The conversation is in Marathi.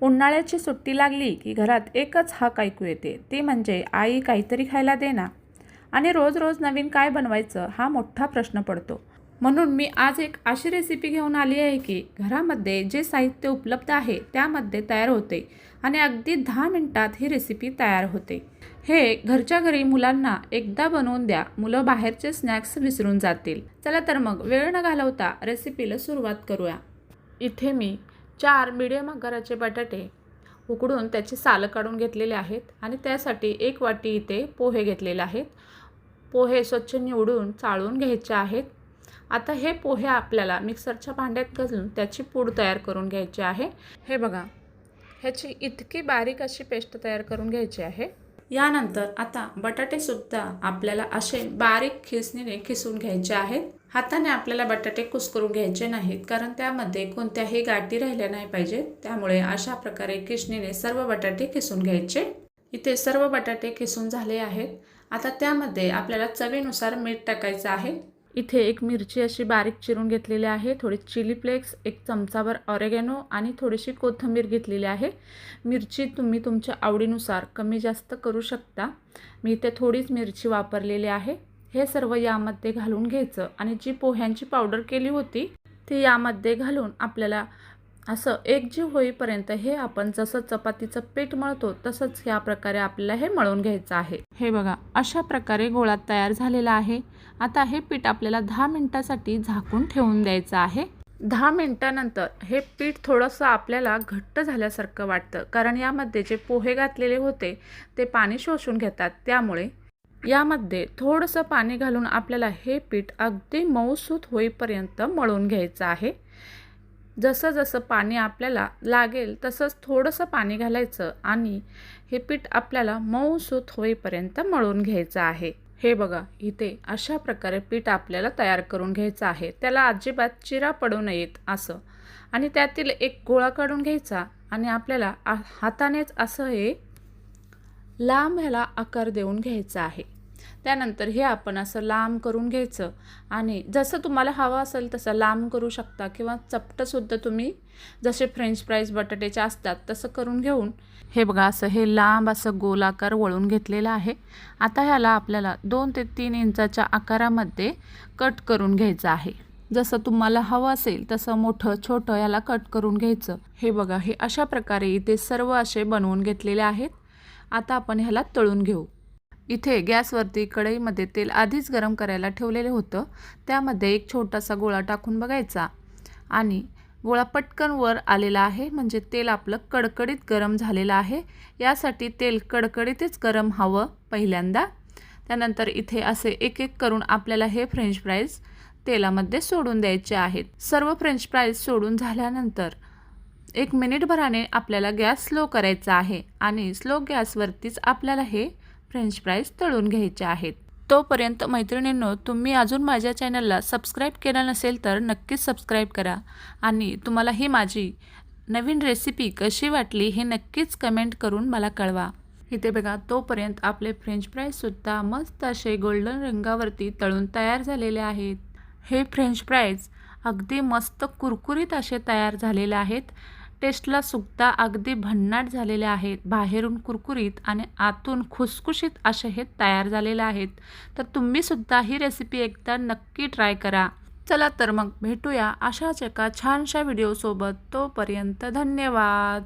उन्हाळ्याची सुट्टी लागली की घरात एकच हाक ऐकू येते, ती म्हणजे आई काहीतरी खायला दे ना. आणि रोज रोज नवीन काय बनवायचं हा मोठा प्रश्न पडतो. म्हणून मी आज एक अशी रेसिपी घेऊन आली आहे की घरामध्ये जे साहित्य उपलब्ध आहे त्यामध्ये तयार होते आणि अगदी 10 मिनिटात ही रेसिपी तयार होते. हे घरच्या घरी मुलांना एकदा बनवून द्या, मुलं बाहेरचे स्नॅक्स विसरून जातील. चला तर मग वेळ न घालवता रेसिपीला सुरुवात करूया. इथे मी 4 मीडियम आकाराचे बटाटे उकडून त्याची सालं काढून घेतलेले आहेत आणि त्यासाठी 1 वाटी इथे पोहे घेतलेले आहेत. पोहे स्वच्छ निवडून चाळून घ्यायचे आहेत. आता हे पोहे आपल्याला मिक्सरच्या भांड्यात घालून त्याची पूड तयार करून घ्यायची आहे. हे बघा, ह्याची इतकी बारीक अशी पेस्ट तयार करून घ्यायची आहे. यानंतर आता बटाटेसुद्धा आपल्याला असे बारीक खिसणीने खिसून घ्यायचे आहेत. हाताने आपल्याला बटाटे कुस्करून घ्यायचे नाहीत, कारण त्यामध्ये कोणत्याही गाठी राहिल्या नाही पाहिजेत. त्यामुळे अशा प्रकारे खिसणीने सर्व बटाटे खिसून घ्यायचे. इथे सर्व बटाटे खिसून झाले आहेत. आता त्यामध्ये आपल्याला चवीनुसार मीठ टाकायचं आहे. इथे 1 मिरची अशी बारीक चिरून घेतलेली आहे, थोडी चिली फ्लेक्स, 1 चमचाभर ऑरेगॅनो आणि थोडीशी कोथिंबीर घेतलेली आहे. मिरची तुम्ही तुमच्या आवडीनुसार कमी जास्त करू शकता. मी इथे थोडीच मिरची वापरलेली आहे. हे सर्व यामध्ये घालून घ्यायचं आणि जी पोह्यांची पावडर केली होती ती यामध्ये घालून आपल्याला असं एकजीव होईपर्यंत हे आपण जसं चपातीचं पीठ मळतो तसंच या प्रकारे आपल्याला हे मळून घ्यायचं आहे. हे बघा, अशा प्रकारे गोळा तयार झालेला आहे. आता हे पीठ आपल्याला 10 मिनिटासाठी झाकून ठेवून द्यायचं आहे. 10 मिनिटानंतर हे पीठ थोडंसं आपल्याला घट्ट झाल्यासारखं वाटतं, कारण यामध्ये जे पोहे घातलेले होते ते पाणी शोषून घेतात. त्यामुळे यामध्ये थोडंसं पाणी घालून आपल्याला हे पीठ अगदी मऊसूत होईपर्यंत मळून घ्यायचं आहे. जसं जसं पाणी आपल्याला लागेल तसंच थोडंसं पाणी घालायचं आणि हे पीठ आपल्याला मऊसूत होईपर्यंत मळून घ्यायचं आहे. हे बघा, इथे अशा प्रकारे पीठ आपल्याला तयार करून घ्यायचं आहे. त्याला अजिबात चिरा पडू नयेत असं. आणि त्यातील एक गोळा काढून घ्यायचा आणि आपल्याला हातानेच असं हे लांब ह्याला आकार देऊन घ्यायचा आहे. त्यानंतर हे आपण असं लांब करून घ्यायचं आणि जसं तुम्हाला हवं असेल तसं लांब करू शकता किंवा चपटंसुद्धा तुम्ही जसे फ्रेंच फ्राईज बटाट्याचे असतात तसं करून घेऊन हे बघा असं हे लांब असं गोलाकार वळून घेतलेलं आहे. आता ह्याला आपल्याला 2 ते 3 इंचाच्या आकारामध्ये कट करून घ्यायचं आहे. जसं तुम्हाला हवं असेल तसं मोठं छोटं याला कट करून घ्यायचं. हे बघा, हे अशा प्रकारे इथे सर्व असे बनवून घेतलेले आहेत. आता आपण ह्याला तळून घेऊ. इथे गॅसवरती कढईमध्ये तेल आधीच गरम करायला ठेवलेलं होतं. त्यामध्ये एक छोटासा गोळा टाकून बघायचा आणि गोळा पटकन वर आलेला आहे, म्हणजे तेल आपलं कडकडीत गरम झालेलं आहे. यासाठी तेल कडकडीतच गरम हवं पहिल्यांदा. त्यानंतर इथे असे एक एक करून आपल्याला हे फ्रेंच फ्राईज तेलामध्ये सोडून द्यायचे आहेत. सर्व फ्रेंच फ्राईज सोडून झाल्यानंतर 1 मिनिटभराने आपल्याला गॅस स्लो करायचा आहे आणि स्लो गॅसवरतीच आपल्याला हे फ्रेंच फ्राईज तळून घ्यायचे आहेत. तोपर्यंत मैत्रिणींनो, तुम्ही अजून माझ्या चॅनलला सबस्क्राईब केलं नसेल तर नक्कीच सबस्क्राईब करा आणि तुम्हाला ही माझी नवीन रेसिपी कशी वाटली हे नक्कीच कमेंट करून मला कळवा. इथे बघा, तोपर्यंत आपले फ्रेंच फ्राईजसुद्धा मस्त असे गोल्डन रंगावरती तळून तयार झालेले आहेत. हे फ्रेंच फ्राईज अगदी मस्त कुरकुरीत असे तयार झालेले आहेत. टेस्टला सुद्धा अगदी भन्नाट झालेले आहेत. बाहेरून कुरकुरीत आणि आतून खुसखुशीत असे हे तयार झालेले आहेत. तर तुम्हीसुद्धा ही रेसिपी एकदा नक्की ट्राय करा. चला तर मग भेटूया अशाच एका छानशा व्हिडिओसोबत. तोपर्यंत धन्यवाद.